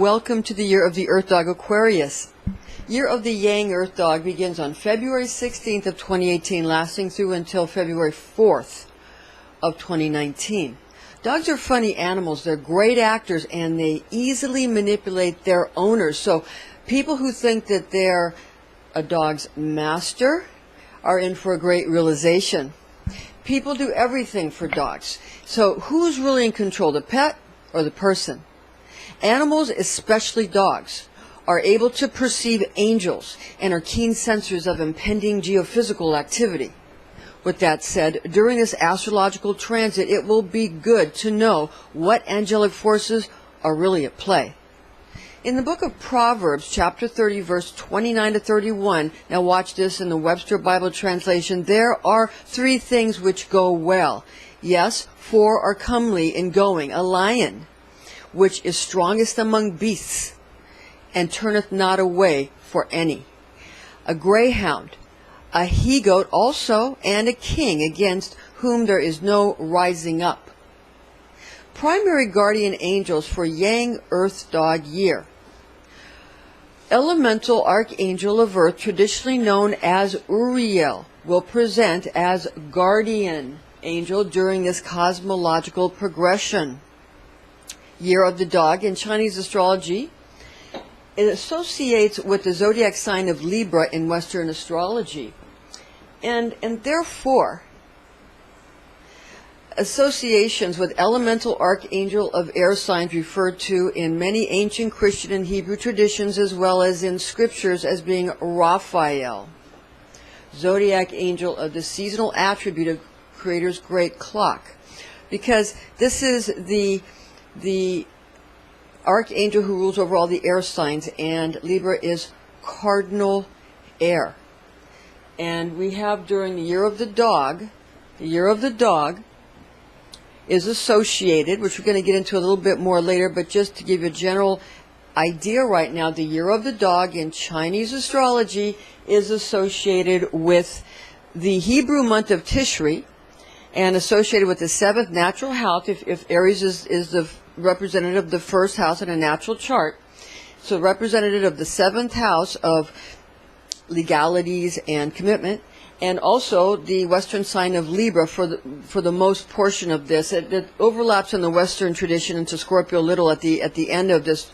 welcome to the year of the Earth Dog Aquarius. Year of the Yang Earth Dog begins on February 16th of 2018, lasting through until February 4th of 2019. Dogs are funny animals. They're great actors, and they easily manipulate their owners. So people who think that they're a dog's master are in for a great realization. People do everything for dogs. So who's really in control, the pet or the person? Animals, especially dogs, are able to perceive angels and are keen sensors of impending geophysical activity. With that said, during this astrological transit, it will be good to know what angelic forces are really at play. In the book of Proverbs, chapter 30, verse 29 to 31, now watch this in the Webster Bible translation, there are 3 things which go well. Yes, 4 are comely in going. A lion, which is strongest among beasts, and turneth not away for any. A greyhound, a he-goat also, and a king, against whom there is no rising up. Primary guardian angels for Yang Earth Dog year. Elemental Archangel of Earth, traditionally known as Uriel, will present as guardian angel during this cosmological progression. Year of the Dog in Chinese Astrology, it associates with the zodiac sign of Libra in Western astrology. And therefore, associations with elemental archangel of air signs referred to in many ancient Christian and Hebrew traditions, as well as in scriptures, as being Raphael, zodiac angel of the seasonal attribute of Creator's great clock. Because this is the archangel who rules over all the air signs, and Libra is cardinal air. And we have during the year of the dog is associated, which we're going to get into a little bit more later, but just to give you a general idea right now, the year of the dog in Chinese astrology is associated with the Hebrew month of Tishri, and associated with the 7th natural house, if Aries is the representative of the 1st house in a natural chart. So representative of the 7th house of legalities and commitment, and also the Western sign of Libra for the most portion of this. It overlaps in the Western tradition into Scorpio little at the end of this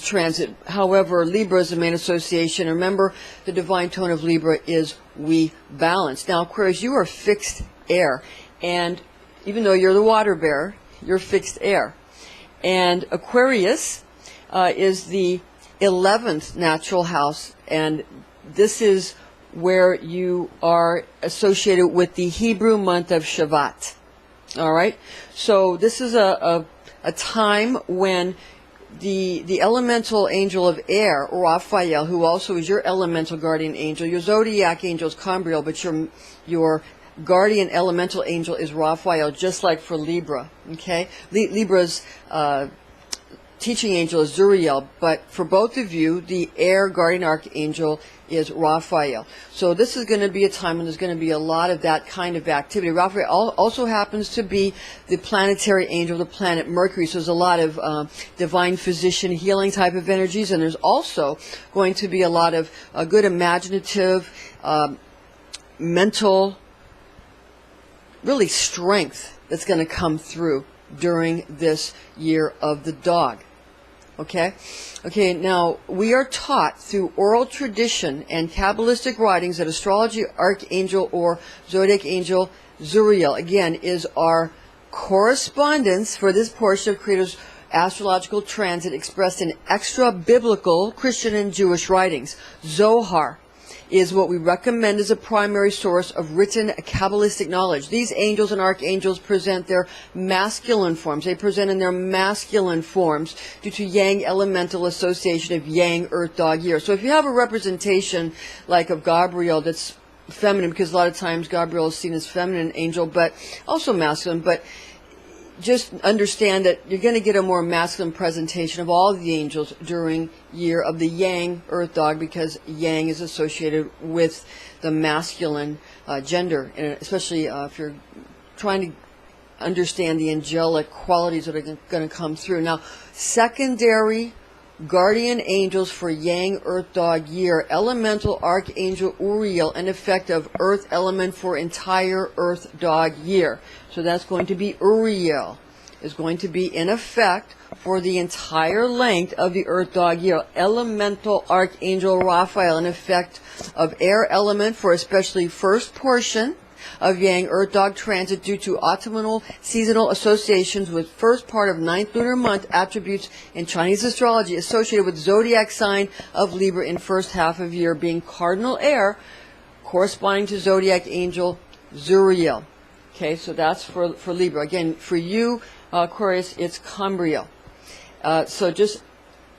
transit. However, Libra is the main association. Remember, the divine tone of Libra is we balance. Now, Aquarius, you are fixed air, and even though you're the water bearer, you're fixed air. And Aquarius is the 11th natural house, and this is where you are associated with the Hebrew month of Shavat. All right? So this is a time when the elemental angel of air, Raphael, who also is your elemental guardian angel, your zodiac angel is Cambriel, but your guardian elemental angel is Raphael, just like for Libra. Okay? Libra's teaching angel is Zuriel, but for both of you, the air guardian archangel is Raphael. So this is going to be a time when there's going to be a lot of that kind of activity. Raphael also happens to be the planetary angel of the planet Mercury, so there's a lot of divine physician healing type of energies, and there's also going to be a lot of good imaginative, mental, really strength that's going to come through during this year of the dog. Okay, now we are taught through oral tradition and Kabbalistic writings that astrology archangel or zodiac angel Zuriel, again, is our correspondence for this portion of Creator's astrological transit expressed in extra-biblical Christian and Jewish writings. Zohar is what we recommend as a primary source of written Kabbalistic knowledge. These angels and archangels present their masculine forms. They present in their masculine forms due to Yang elemental association of Yang Earth Dog year. So if you have a representation like of Gabriel that's feminine, because a lot of times Gabriel is seen as feminine angel, but also masculine, but just understand that you're going to get a more masculine presentation of all the angels during year of the Yang Earth Dog, because Yang is associated with the masculine gender, and especially if you're trying to understand the angelic qualities that are going to come through. Now, secondary guardian angels for Yang Earth Dog year. Elemental Archangel Uriel, an effect of Earth element for entire Earth Dog year. So that's going to be Uriel, is going to be in effect for the entire length of the Earth Dog year. Elemental Archangel Raphael, an effect of air element for especially first portion of Yang Earth Dog transit due to autumnal seasonal associations with first part of 9th lunar month attributes in Chinese astrology associated with zodiac sign of Libra in first half of year being cardinal air corresponding to zodiac angel Zuriel. Okay, so that's for Libra. Again, for you, Aquarius, it's Cambriel. So just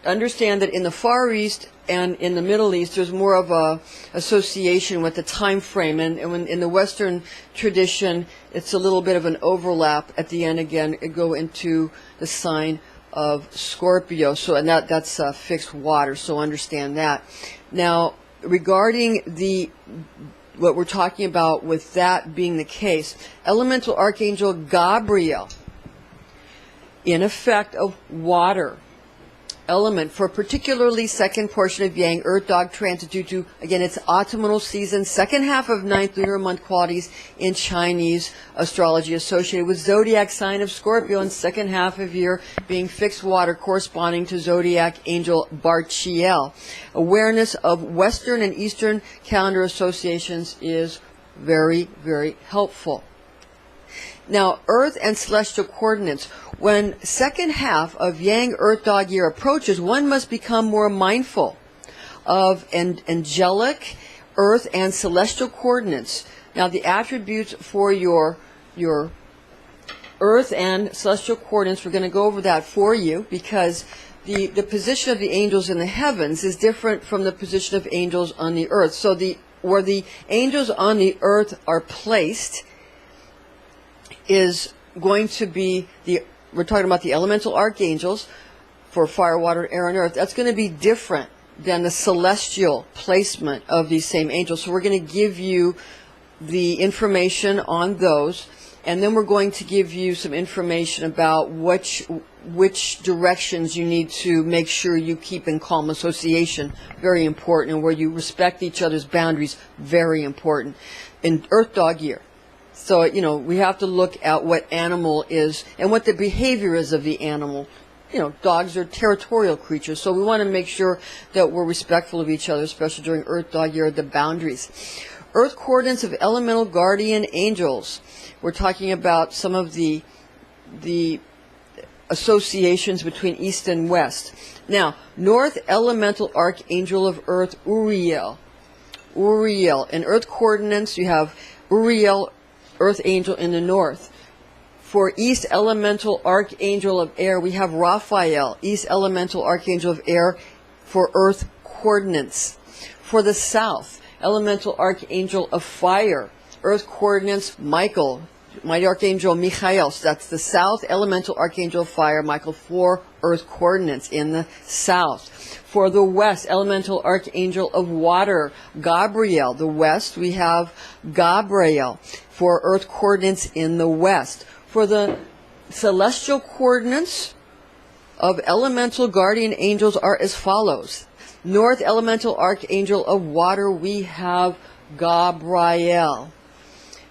understand that in the Far East and in the Middle East, there's more of a association with the time frame, and when in the Western tradition, it's a little bit of an overlap. At the end, again, it go into the sign of Scorpio. So, and that's fixed water. So understand that. Now, regarding what we're talking about with that being the case, elemental archangel Gabriel, in effect of water element for particularly second portion of Yang Earth Dog transit due to, again, it's autumnal season, second half of 9th lunar month qualities in Chinese astrology associated with zodiac sign of Scorpio and second half of year being fixed water corresponding to zodiac angel Barchiel. Awareness of Western and Eastern calendar associations is very, very helpful. Now, Earth and celestial coordinates. When second half of Yang Earth Dog year approaches, one must become more mindful of angelic, Earth, and celestial coordinates. Now, the attributes for your Earth and celestial coordinates, we're going to go over that for you because the position of the angels in the heavens is different from the position of angels on the Earth. So where the angels on the Earth are placed is going to be we're talking about the elemental archangels for fire, water, air, and earth. That's going to be different than the celestial placement of these same angels. So we're going to give you the information on those, and then we're going to give you some information about which directions you need to make sure you keep in calm association, very important, and where you respect each other's boundaries, very important, in Earth Dog year. So, we have to look at what animal is and what the behavior is of the animal. Dogs are territorial creatures, so we want to make sure that we're respectful of each other, especially during Earth Dog year, the boundaries. Earth coordinates of elemental guardian angels. We're talking about some of the associations between East and West. Now, North elemental archangel of Earth, Uriel. Uriel. In Earth coordinates, you have Uriel, Earth angel in the north. For East elemental archangel of air, we have Raphael, East elemental archangel of air for Earth coordinates. For the south, elemental archangel of fire, Earth coordinates, Michael, mighty archangel Michael. So that's the south elemental archangel of fire, Michael, for Earth coordinates in the south. For the west, elemental archangel of water, Gabriel. The west, we have Gabriel for Earth coordinates in the west. For the celestial coordinates of elemental guardian angels are as follows. North elemental archangel of water, we have Gabriel.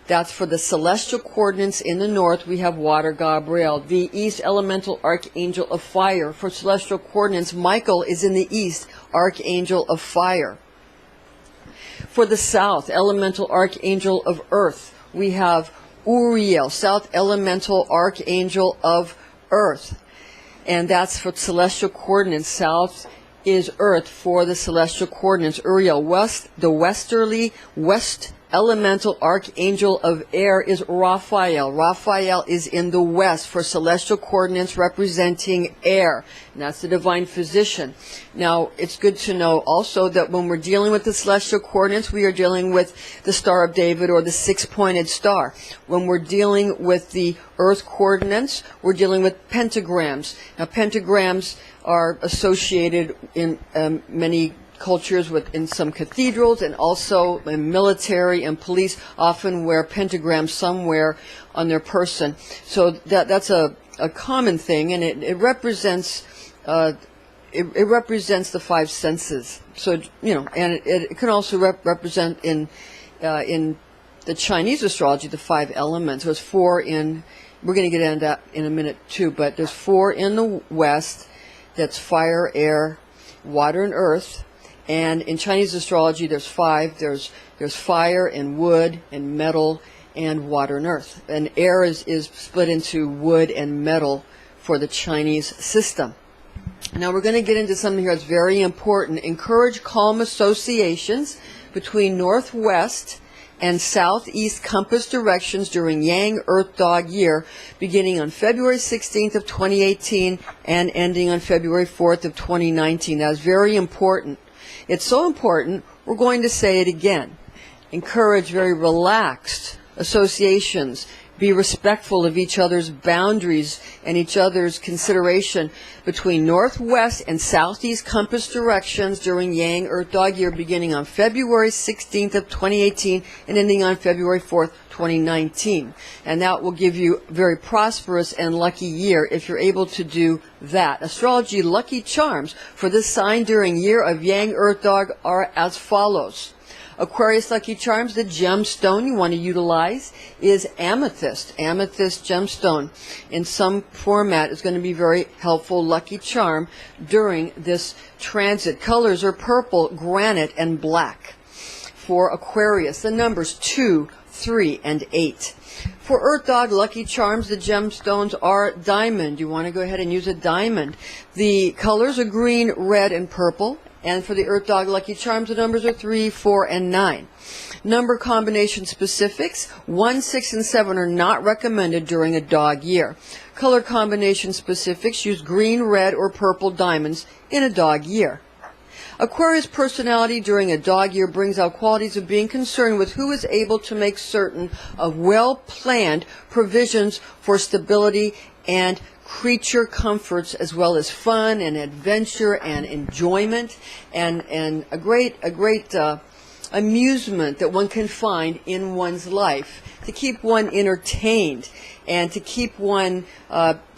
That's for the celestial coordinates in the north, we have water, Gabriel. The east elemental archangel of fire. For celestial coordinates, Michael is in the east, archangel of fire. For the south elemental archangel of earth, we have Uriel, south elemental archangel of earth. And that's for celestial coordinates. South is earth for the celestial coordinates. Uriel, west, the westerly west elemental archangel of air is Raphael. Raphael is in the west for celestial coordinates representing air. And that's the divine physician. Now, it's good to know also that when we're dealing with the celestial coordinates, we are dealing with the Star of David or the six-pointed star. When we're dealing with the earth coordinates, we're dealing with pentagrams. Now, pentagrams are associated in many cultures in some cathedrals, and also in military and police often wear pentagrams somewhere on their person. So that's a common thing, and it represents it represents the five senses. So, and it can also represent in the Chinese astrology the five elements. There's four in, we're going to get into that in a minute too, but there's four in the West. That's fire, air, water, and earth. And in Chinese astrology, there's five. There's fire and wood and metal and water and earth. And air is split into wood and metal for the Chinese system. Now we're going to get into something here that's very important. Encourage calm associations between northwest and southeast compass directions during Yang Earth Dog year, beginning on February 16th of 2018 and ending on February 4th of 2019. That's very important. It's so important, we're going to say it again. Encourage very relaxed associations. Be respectful of each other's boundaries and each other's consideration between northwest and southeast compass directions during Yang Earth Dog year, beginning on February 16th of 2018 and ending on February 4th, 2019. And that will give you a very prosperous and lucky year if you're able to do that. Astrology lucky charms for this sign during year of Yang Earth Dog are as follows. Aquarius lucky charms, the gemstone you want to utilize is amethyst. Amethyst gemstone in some format is going to be very helpful lucky charm during this transit. Colors are purple, granite, and black. For Aquarius, the numbers 2, 3, and 8. For Earth Dog lucky charms, the gemstones are diamond. You want to go ahead and use a diamond. The colors are green, red, and purple. And for the Earth Dog lucky charms, the numbers are 3, 4, and 9. Number combination specifics, 1, 6, and 7 are not recommended during a dog year. Color combination specifics, use green, red, or purple diamonds in a dog year. Aquarius personality during a dog year brings out qualities of being concerned with who is able to make certain of well-planned provisions for stability and creature comforts, as well as fun and adventure and enjoyment and a great amusement that one can find in one's life to keep one entertained and to keep one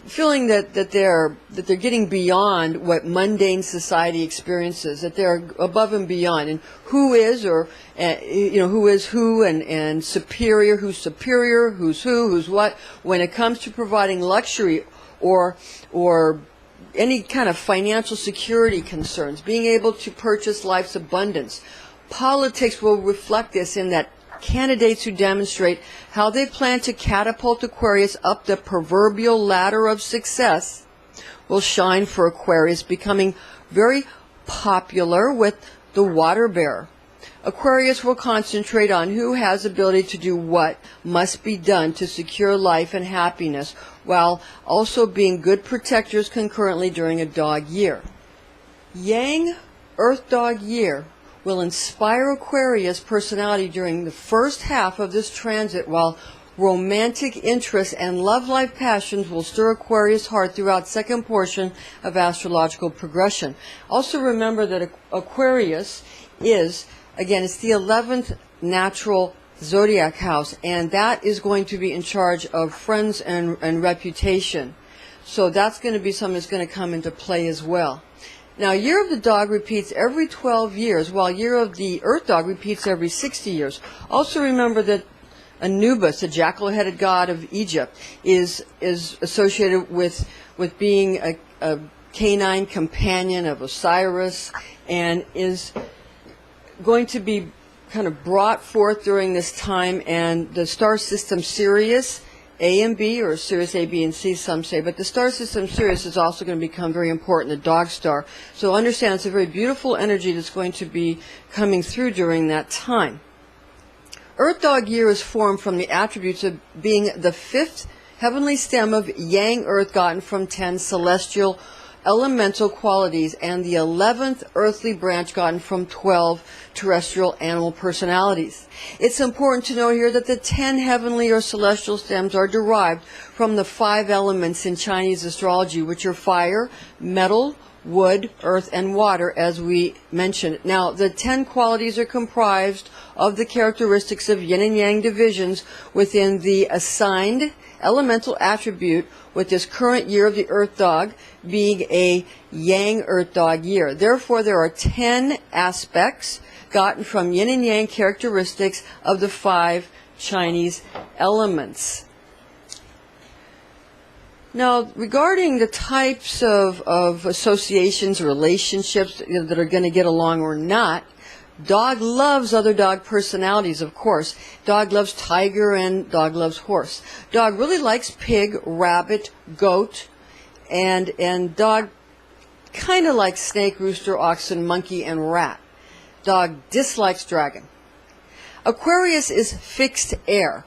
feeling that they're getting beyond what mundane society experiences, that they're above and beyond, and who is who and superior, who's who's what when it comes to providing luxury or any kind of financial security concerns, being able to purchase life's abundance. Politics will reflect this in that candidates who demonstrate how they plan to catapult Aquarius up the proverbial ladder of success will shine for Aquarius, becoming very popular with the water bearer. Aquarius will concentrate on who has ability to do what must be done to secure life and happiness, while also being good protectors concurrently during a dog year. Yang Earth Dog year will inspire Aquarius personality during the first half of this transit, while romantic interests and love life passions will stir Aquarius' heart throughout second portion of astrological progression. Also remember that Aquarius is, again, it's the 11th natural zodiac house, and that is going to be in charge of friends and reputation. So that's going to be something that's going to come into play as well. Now, Year of the Dog repeats every 12 years, while Year of the Earth Dog repeats every 60 years. Also remember that Anubis, the jackal-headed god of Egypt, is associated with being a canine companion of Osiris, and is going to be kind of brought forth during this time. And the star system Sirius A and B, or Sirius A, B, and C, some say, but the star system Sirius is also going to become very important, the dog star. So understand it's a very beautiful energy that's going to be coming through during that time. Earth Dog year is formed from the attributes of being the 5th heavenly stem of Yang Earth gotten from 10 celestial elemental qualities, and the 11th earthly branch gotten from 12 terrestrial animal personalities. It's important to know here that the 10 heavenly or celestial stems are derived from the 5 elements in Chinese astrology, which are fire, metal, wood, earth, and water, as we mentioned. Now, the 10 qualities are comprised of the characteristics of yin and yang divisions within the assigned elemental attribute, with this current year of the Earth Dog being a Yang Earth Dog year. Therefore, there are 10 aspects gotten from yin and yang characteristics of the 5 Chinese elements. Now, regarding the types of associations, relationships that are going to get along or not, dog loves other dog personalities, of course. Dog loves tiger and dog loves horse. Dog really likes pig, rabbit, goat, and dog kind of likes snake, rooster, oxen, monkey, and rat. Dog dislikes dragon. Aquarius is fixed air.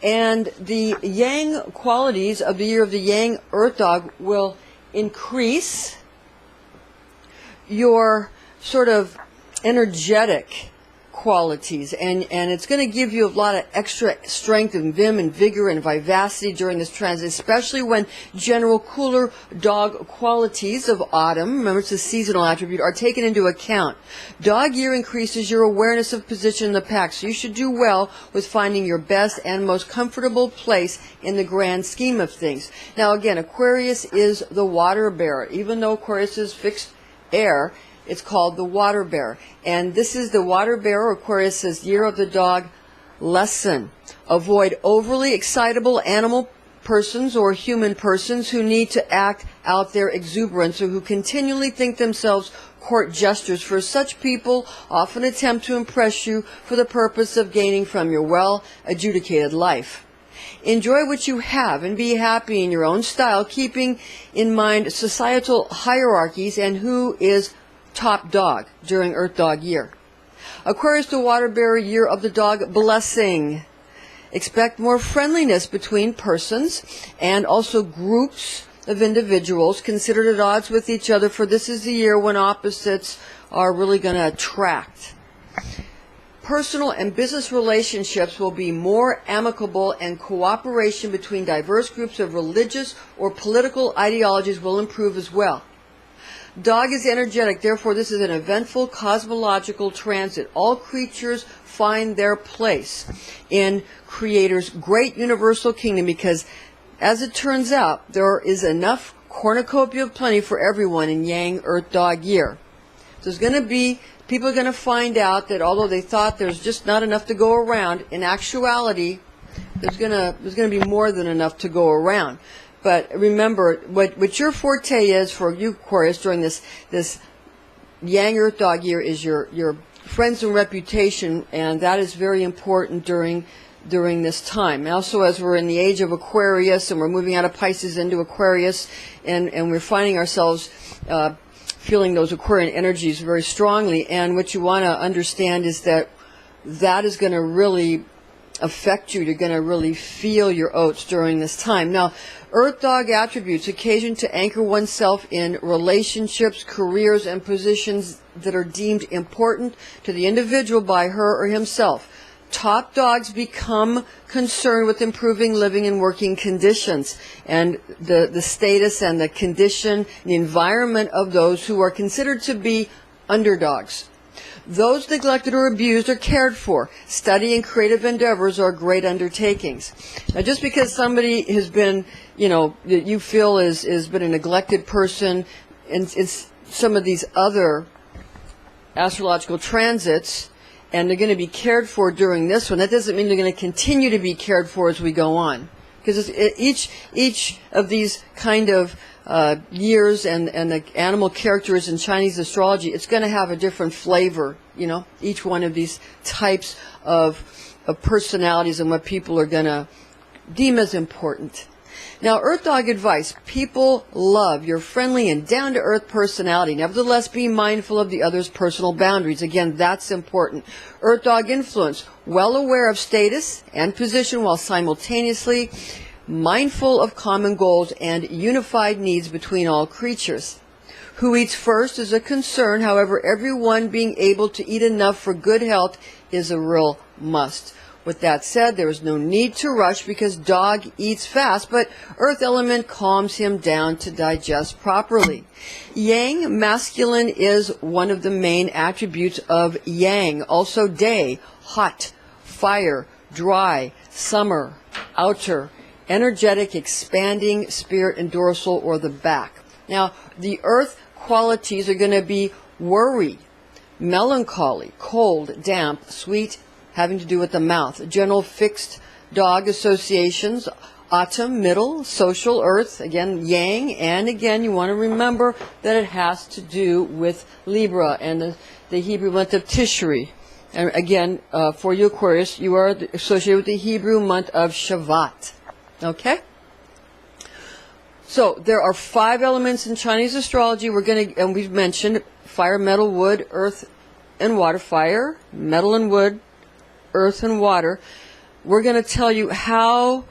And the yang qualities of the year of the Yang Earth Dog will increase your sort of energetic qualities, and it's going to give you a lot of extra strength and vim and vigor and vivacity during this transit, especially when general cooler dog qualities of autumn, remember it's a seasonal attribute, are taken into account. Dog year increases your awareness of position in the pack, so you should do well with finding your best and most comfortable place in the grand scheme of things. Now again, Aquarius is the water bearer. Even though Aquarius is fixed air, it's called the water bearer. And this is the water bearer, Aquarius' year of the dog lesson. Avoid overly excitable animal persons or human persons who need to act out their exuberance or who continually think themselves court jesters, for such people often attempt to impress you for the purpose of gaining from your well-adjudicated life. Enjoy what you have and be happy in your own style, keeping in mind societal hierarchies and who is top dog during Earth Dog year. Aquarius, the water bearer, year of the dog blessing. Expect more friendliness between persons and also groups of individuals considered at odds with each other, for this is the year when opposites are really going to attract. Personal and business relationships will be more amicable, and cooperation between diverse groups of religious or political ideologies will improve as well. Dog is energetic, therefore this is an eventful cosmological transit. All creatures find their place in Creator's great universal kingdom because, as it turns out, there is enough cornucopia of plenty for everyone in Yang Earth Dog year. There's going to be, people are going to find out that although they thought there's just not enough to go around, in actuality, there's going to be more than enough to go around. But remember, what your forte is for you, Aquarius, during this Yang Earth Dog year is your friends and reputation, and that is very important during this time. And also, as we're in the age of Aquarius, and we're moving out of Pisces into Aquarius, and we're finding ourselves feeling those Aquarian energies very strongly. And what you want to understand is that is going to really affect you. You're going to really feel your oats during this time. Now, Earth Dog attributes occasion to anchor oneself in relationships, careers, and positions that are deemed important to the individual by her or himself. Top dogs become concerned with improving living and working conditions and the status and the condition, the environment of those who are considered to be underdogs. Those neglected or abused are cared for. Study and creative endeavors are great undertakings. Now, just because somebody has been, that you feel has been a neglected person in some of these other astrological transits, and they're going to be cared for during this one, that doesn't mean they're going to continue to be cared for as we go on. Because each of these kind of years and the animal characters in Chinese astrology, it's going to have a different flavor, each one of these types of personalities and what people are going to deem as important. Now, Earth Dog advice. People love your friendly and down-to-earth personality. Nevertheless, be mindful of the other's personal boundaries. Again, that's important. Earth Dog influence. Well aware of status and position while simultaneously mindful of common goals and unified needs between all creatures. Who eats first is a concern. However, everyone being able to eat enough for good health is a real must. With that said, there is no need to rush because dog eats fast, but earth element calms him down to digest properly. Yang, masculine, is one of the main attributes of yang. Also day, hot, fire, dry, summer, outer, energetic, expanding, spirit, and dorsal, or the back. Now, the earth qualities are going to be worry, melancholy, cold, damp, sweet, having to do with the mouth. General fixed dog associations, autumn, middle, social, earth, again, yang, and again, you want to remember that it has to do with Libra and the Hebrew month of Tishri. And again, for you Aquarius, you are associated with the Hebrew month of Shavat. Okay? So, there are 5 elements in Chinese astrology. We're going to, and we've mentioned fire, metal, wood, earth, and water. Fire, metal, and wood, earth, and water. We're going to tell you how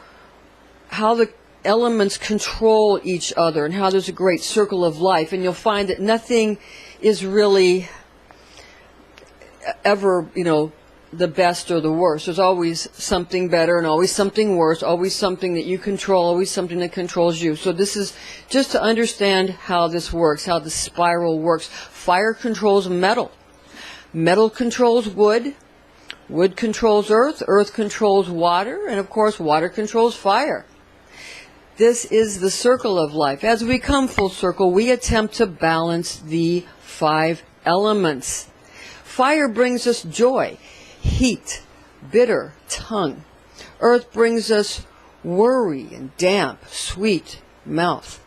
the elements control each other and how there's a great circle of life. And you'll find that nothing is really ever, the best or the worst. There's always something better and always something worse, always something that you control, always something that controls you. So this is just to understand how this works, how the spiral works. Fire controls metal. Metal controls wood. Wood controls earth. Earth controls water. And of course, water controls fire. This is the circle of life. As we come full circle, we attempt to balance the 5 elements. Fire brings us joy, heat, bitter, tongue. Earth brings us worry and damp, sweet, mouth.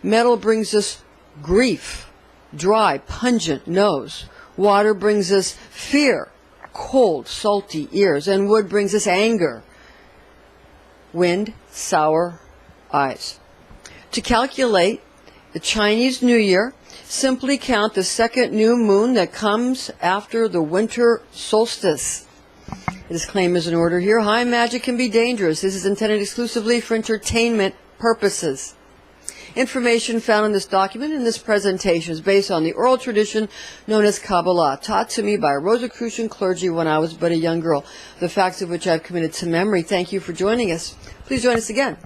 Metal brings us grief, dry, pungent, nose. Water brings us fear, cold, salty ears. And wood brings us anger, wind, sour eyes. To calculate the Chinese New Year, simply count the second new moon that comes after the winter solstice. This claim is in order here. High magic can be dangerous. This is intended exclusively for entertainment purposes. Information found in this document in this presentation is based on the oral tradition known as Kabbalah, taught to me by a Rosicrucian clergy when I was but a young girl, the facts of which I've committed to memory. Thank you for joining us. Please join us again.